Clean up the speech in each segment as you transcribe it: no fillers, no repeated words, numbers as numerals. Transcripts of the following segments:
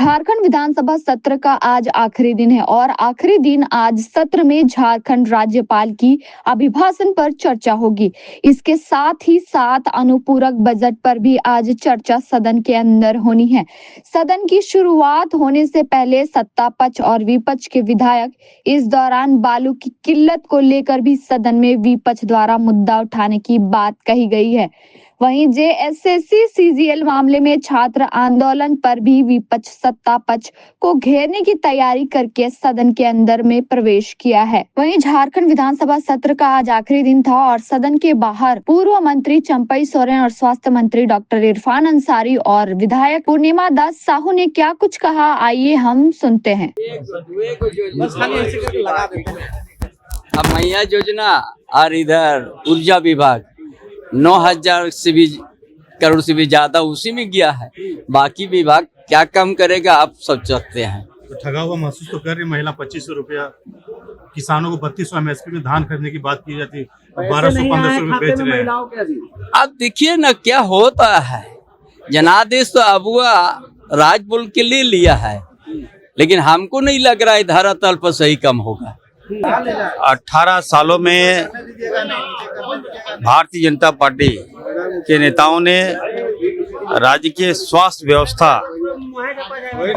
झारखंड विधानसभा सत्र का आज आखिरी दिन है और आखिरी दिन आज सत्र में झारखंड राज्यपाल की अभिभाषण पर चर्चा होगी। इसके साथ ही साथ अनुपूरक बजट पर भी आज चर्चा सदन के अंदर होनी है। सदन की शुरुआत होने से पहले सत्ता पक्ष और विपक्ष के विधायक इस दौरान बालू की किल्लत को लेकर भी सदन में विपक्ष द्वारा मुद्दा उठाने की बात कही गई है। वहीं जेएसएससी सीजीएल मामले में छात्र आंदोलन पर भी विपक्ष सत्ता पक्ष को घेरने की तैयारी करके सदन के अंदर में प्रवेश किया है। वहीं झारखंड विधानसभा सत्र का आज आखिरी दिन था और सदन के बाहर पूर्व मंत्री चंपई सोरेन और स्वास्थ्य मंत्री डॉक्टर इरफान अंसारी और विधायक पूर्णिमा दास साहू ने क्या कुछ कहा, आइए हम सुनते हैं। अब मैया योजना और इधर ऊर्जा विभाग 9,000 से भी करोड़ से भी ज्यादा उसी में गया है। बाकी विभाग क्या काम करेगा आप सोच सकते हैं। तो ठगा हुआ महसूस तो कर रही महिला 2500 रुपया, किसानों को 3200 एमएसपी में धान खरीदने की बात की जाती, 1200-1500 में बेच रहे हैं। अब देखिए ना क्या होता है। जनादेश तो अबुआ राज बोल के ले लिया है, लेकिन हमको नहीं लग रहा है धरातल पर सही कम होगा। 18 सालों में भारतीय जनता पार्टी के नेताओं ने राज्य के स्वास्थ्य व्यवस्था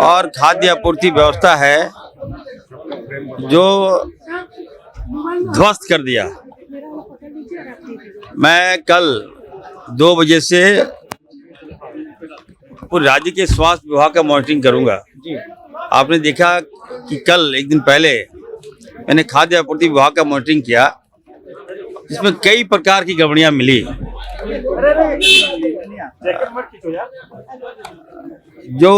और खाद्य आपूर्ति व्यवस्था है जो ध्वस्त कर दिया। मैं कल 2 बजे से पूरे राज्य के स्वास्थ्य विभाग का मॉनिटरिंग करूंगा। आपने देखा कि कल एक दिन पहले मैंने खाद्य आपूर्ति विभाग का मॉनिटरिंग किया, जिसमें कई प्रकार की गड़बड़ियां मिली। जो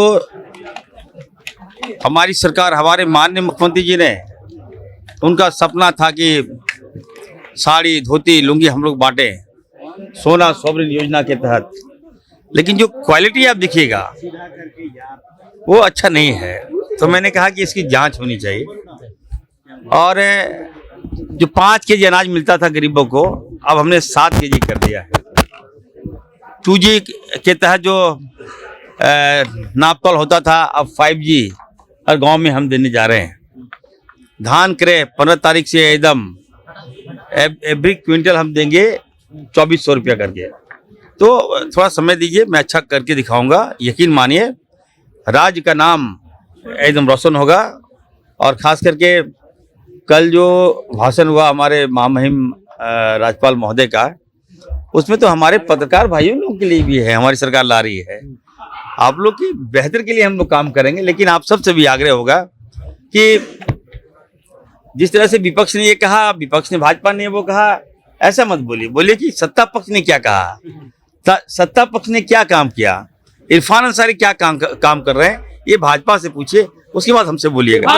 हमारी सरकार, हमारे माननीय मुख्यमंत्री जी ने, उनका सपना था कि साड़ी धोती लुंगी हम लोग बांटे सोना सोवरिन योजना के तहत, लेकिन जो क्वालिटी आप देखिएगा वो अच्छा नहीं है। तो मैंने कहा कि इसकी जांच होनी चाहिए। और जो 5 केजी अनाज मिलता था गरीबों को, अब हमने 7 केजी कर दिया है। 2G के तहत जो नापतोल होता था, अब 5G हर गांव में हम देने जा रहे हैं। धान क्रय 15 तारीख से एकदम एवरी क्विंटल हम देंगे 2400 रुपया करके। तो थोड़ा समय दीजिए, मैं अच्छा करके दिखाऊंगा। यकीन मानिए राज्य का नाम एकदम रोशन होगा। और खास करके कल जो भाषण हुआ हमारे महामहिम राज्यपाल महोदय का, उसमें तो हमारे पत्रकार भाइयों लोगों के लिए भी है, हमारी सरकार ला रही है। आप लोग की बेहतर के लिए हम लोग काम करेंगे, लेकिन आप सबसे भी आग्रह होगा कि जिस तरह से विपक्ष ने ये कहा, विपक्ष ने भाजपा ने वो कहा, ऐसा मत बोलिए। बोलिए कि सत्ता पक्ष ने क्या कहा, सत्ता पक्ष ने क्या काम किया, इरफान अंसारी क्या काम कर रहे हैं, ये भाजपा से पूछिए, उसके बाद हमसे बोलिएगा।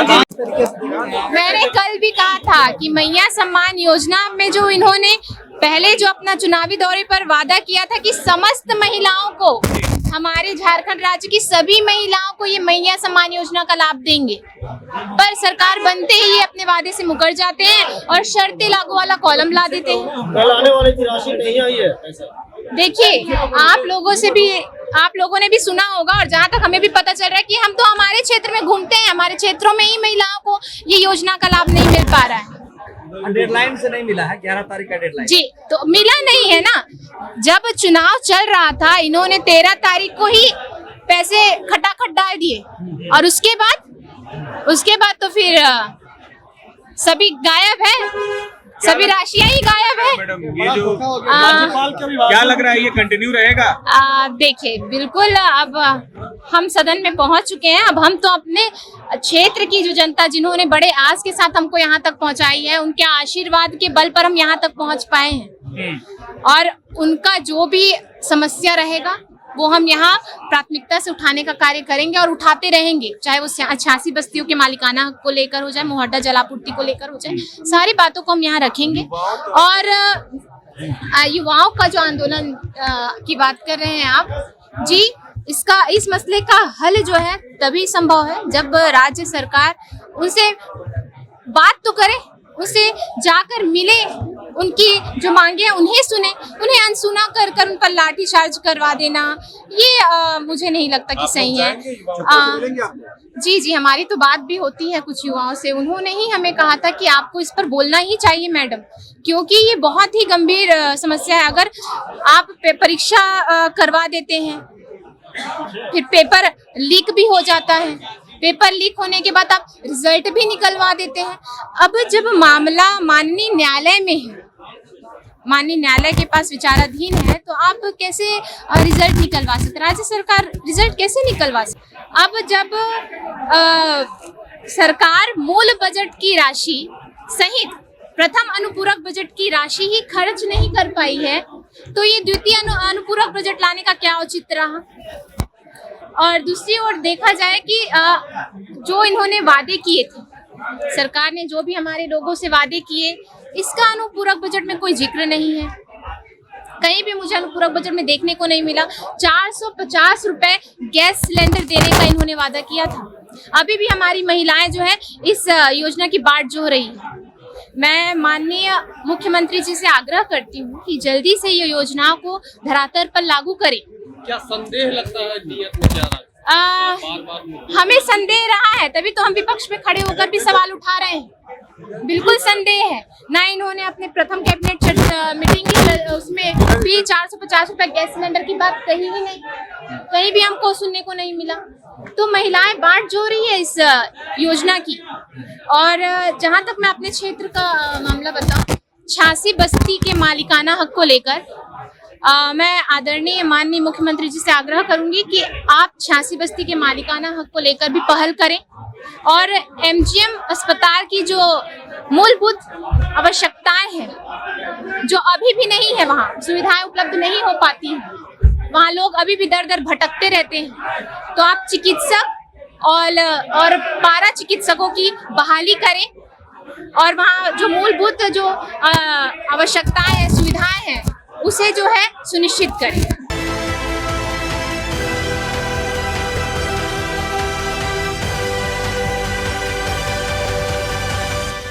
मैंने कल भी कहा था कि मैया सम्मान योजना में जो इन्होंने पहले जो अपना चुनावी दौरे पर वादा किया था कि समस्त महिलाओं को, हमारे झारखंड राज्य की सभी महिलाओं को ये मैया सम्मान योजना का लाभ देंगे, पर सरकार बनते ही अपने वादे से मुकर जाते हैं और शर्तें लागू वाला कॉलम ला देते हैं। कल आने वाली थी, राशि नहीं आई है। देखिए, आप लोगों ने भी सुना होगा और जहाँ तक हमें भी पता चल रहा है कि हम तो हमारे क्षेत्र में घूमते हैं, हमारे क्षेत्रों में ही महिलाओं को ये योजना का लाभ नहीं मिल पा रहा है। डेडलाइन से नहीं मिला है, 11 तारीख का डेडलाइन। जी, तो मिला नहीं है ना। जब चुनाव चल रहा था, इन्होंने 13 तारीख को ही पैसे खटाखट डाल दिए और उसके बाद तो फिर सभी गायब है, सभी राशियां ही गायब है। मैडम, ये जो क्या लग रहा है, ये कंटिन्यू रहेगा? देखिए, बिल्कुल अब हम सदन में पहुंच चुके हैं। अब हम तो अपने क्षेत्र की जो जनता, जिन्होंने बड़े आस के साथ हमको यहाँ तक पहुंचाई है, उनके आशीर्वाद के बल पर हम यहाँ तक पहुंच पाए हैं। और उनका जो भी समस्या रहेगा वो हम यहाँ प्राथमिकता से उठाने का कार्य करेंगे और उठाते रहेंगे, चाहे वो 86 बस्तियों के मालिकाना हक को लेकर हो जाए, मुहड्डा जलापूर्ति को लेकर हो जाए, सारी बातों को हम यहाँ रखेंगे। और युवाओं का जो आंदोलन की बात कर रहे हैं आप जी, इस मसले का हल जो है तभी संभव है जब राज्य सरकार उनसे बात तो करे, उनसे जाकर मिले, उनकी जो मांगे हैं उन्हें सुने, उन्हें अनसुना कर कर उन पर लाठीचार्ज करवा देना, ये मुझे नहीं लगता कि सही है। जी जी, हमारी तो बात भी होती है कुछ युवाओं से, उन्होंने ही हमें कहा था कि आपको इस पर बोलना ही चाहिए मैडम, क्योंकि ये बहुत ही गंभीर समस्या है। अगर आप परीक्षा करवा देते हैं, फिर पेपर लीक भी हो जाता है, पेपर लीक होने के बाद आप रिजल्ट भी निकलवा देते हैं। अब जब मामला माननीय न्यायालय में है, माननीय न्यायालय के पास विचाराधीन है, तो आप कैसे रिजल्ट निकलवा सकते, राज्य सरकार रिजल्ट कैसे निकलवा सकते। अब जब सरकार मूल बजट की राशि सहित प्रथम अनुपूरक बजट की राशि ही खर्च नहीं कर पाई है, तो ये द्वितीय अनुपूरक बजट लाने का क्या औचित्य रहा। और दूसरी ओर देखा जाए कि जो इन्होंने वादे किए थे, सरकार ने जो भी हमारे लोगों से वादे किए, इसका अनुपूरक बजट में कोई जिक्र नहीं है, कहीं भी मुझे अनुपूरक बजट में देखने को नहीं मिला। 450 रुपए गैस सिलेंडर देने का इन्होंने वादा किया था। अभी भी हमारी महिलाएं जो है इस योजना की बाट जोह रही है। मैं माननीय मुख्यमंत्री जी से आग्रह करती हूँ कि जल्दी से ये योजना को धरातल पर लागू करें। क्या संदेह लगता है नियत में क्या हमें संदेह रहा है, तभी तो हम विपक्ष में खड़े होकर भी सवाल उठा रहे हैं। बिल्कुल संदेह है। ना इन्होंने अपने प्रथम कैबिनेट मीटिंग की उसमें भी 450 रुपए गैस सिलेंडर की बात कही ही नहीं, कहीं भी हमको सुनने को नहीं मिला। तो महिलाएं बाट जो रही है इस योजना की। और जहां तक मैं अपने क्षेत्र का मामला बताऊं, 86 बस्ती के मालिकाना हक को लेकर मैं आदरणीय माननीय मुख्यमंत्री जी से आग्रह करूंगी कि आप 86 बस्ती के मालिकाना हक को लेकर भी पहल करें और एमजीएम अस्पताल की जो मूलभूत आवश्यकताएं हैं, जो अभी भी नहीं है, वहाँ सुविधाएं उपलब्ध नहीं हो पाती हैं, वहाँ लोग अभी भी दर दर भटकते रहते हैं, तो आप चिकित्सक और पारा चिकित्सकों की बहाली करें और वहाँ जो मूलभूत जो आवश्यकताएं हैं, सुविधाएं हैं, उसे जो है सुनिश्चित करें।